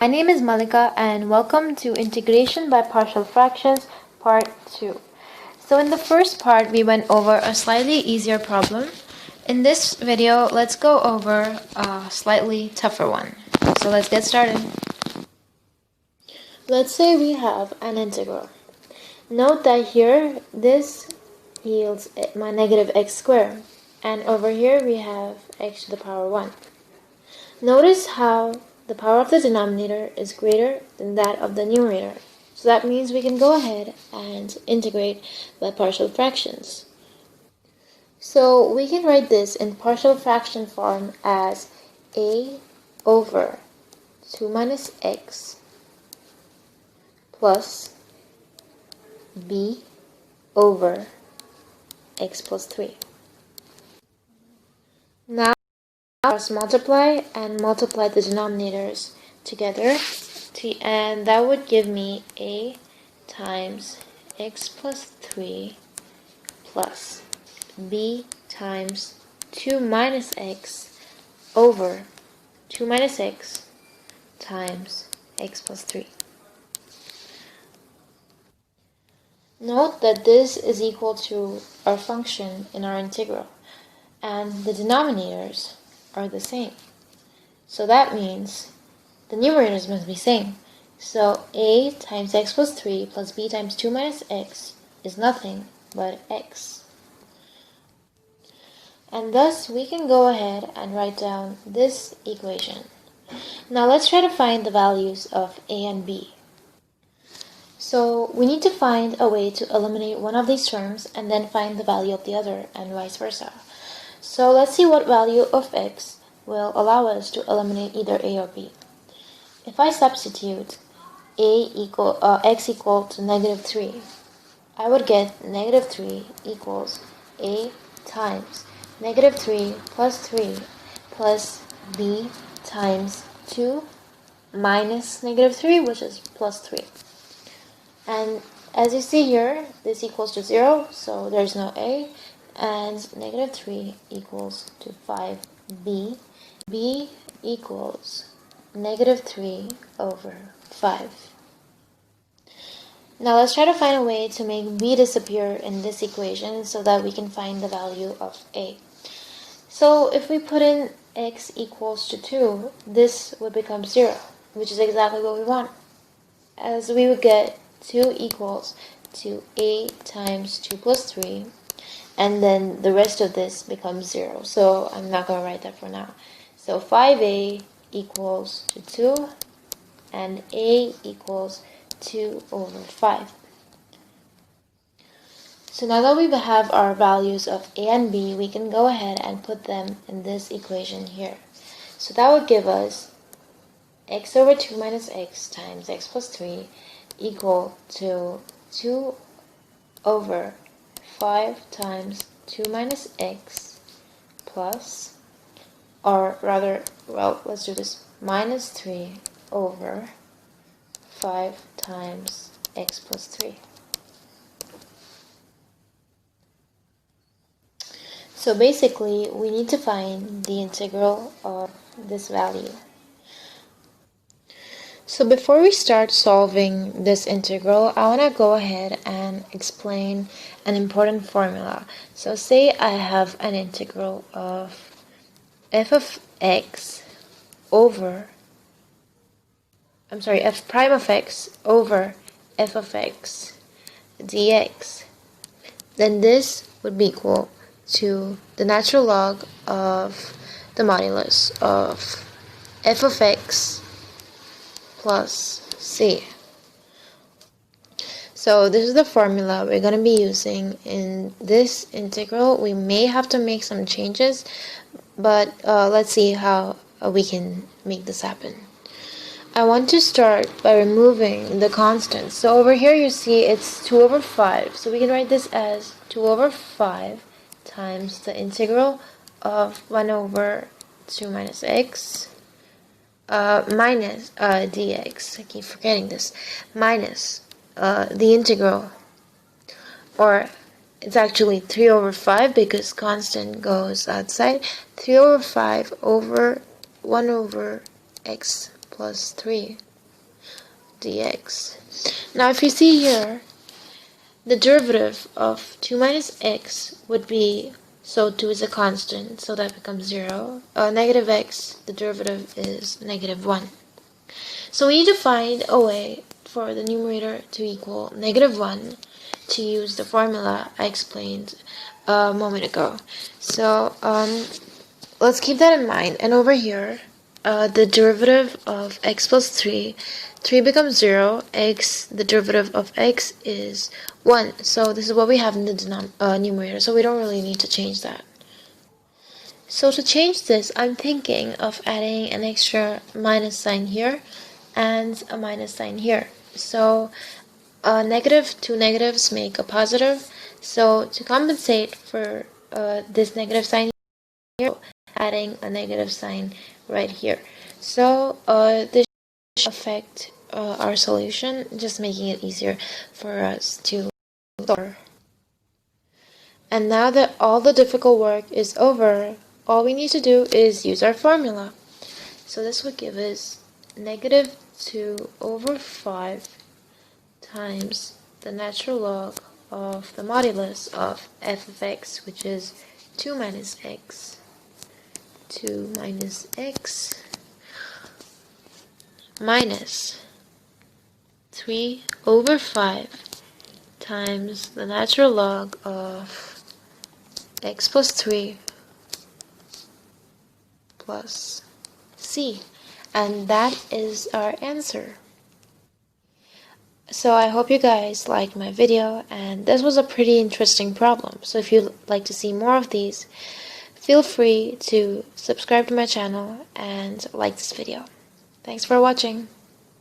My name is Malikaa and welcome to Integration by Partial Fractions Part 2. So in the first part we went over a slightly easier problem. In this video let's go over a slightly tougher one. So let's get started. Let's say we have an integral. Note that here this yields my negative x squared, and over here we have x to the power 1. Notice how the power of the denominator is greater than that of the numerator. So that means we can go ahead and integrate by partial fractions. So we can write this in partial fraction form as a over 2 minus x plus b over x plus 3. Now let's multiply the denominators together, and that would give me a times x plus 3 plus b times 2 minus x over 2 minus x times x plus 3. Note that this is equal to our function in our integral, and the denominators are the same. So that means the numerators must be same. So a times x plus 3 plus b times 2 minus x is nothing but x. And thus we can go ahead and write down this equation. Now let's try to find the values of a and b. So we need to find a way to eliminate one of these terms and then find the value of the other, and vice versa. So let's see what value of x will allow us to eliminate either a or b. If I substitute x equal to negative 3, I would get negative 3 equals a times negative 3 plus 3 plus b times 2 minus negative 3, which is plus 3. And as you see here, this equals to 0, so there's no a, and negative 3 equals to 5b. b equals negative 3 over 5. Now let's try to find a way to make b disappear in this equation so that we can find the value of a. So if we put in x equals to 2, this would become 0, which is exactly what we want, as we would get 2 equals to a times 2 plus 3, and then the rest of this becomes 0, so I'm not going to write that for now. So 5a equals to 2, and a equals 2 over 5. So now that we have our values of a and b, we can go ahead and put them in this equation here. So that would give us x over 2 minus x times x plus 3 equal to 2 over 5 times 2 minus x plus, or rather, well, let's do this, minus 3 over 5 times x plus 3. So basically, we need to find the integral of this value. So before we start solving this integral, I want to go ahead and explain an important formula. So say I have an integral of f of x over, f prime of x over f of x dx. Then this would be equal to the natural log of the modulus of f of x plus c. So this is the formula we're going to be using in this integral. We may have to make some changes, but let's see how we can make this happen. I want to start by removing the constants. So over here you see it's 2 over 5. So we can write this as 2 over 5 times the integral of 1 over 2 minus x minus dx, I keep forgetting this, minus the integral, or it's actually 3 over 5 because constant goes outside, 3 over 5 over 1 over x plus 3 dx. Now if you see here, the derivative of 2 minus x would be, so 2 is a constant, so that becomes 0. Negative x, the derivative is negative 1. So we need to find a way for the numerator to equal negative 1 to use the formula I explained a moment ago. So let's keep that in mind. And over here, the derivative of x plus 3 becomes 0. X, the derivative of x is 1. So this is what we have in the numerator, so we don't really need to change that. So to change this, I'm thinking of adding an extra minus sign here and a minus sign here. So two negatives make a positive. So to compensate for this negative sign here, adding a negative sign right here. So this should affect our solution, just making it easier for us to solve. And now that all the difficult work is over, all we need to do is use our formula. So this would give us negative 2 over 5 times the natural log of the modulus of f of x, which is 2 minus x. 2 minus x minus 3 over 5 times the natural log of x plus 3 plus c. And that is our answer. So I hope you guys liked my video, and this was a pretty interesting problem. So if you'd like to see more of these, feel free to subscribe to my channel and like this video. Thanks for watching.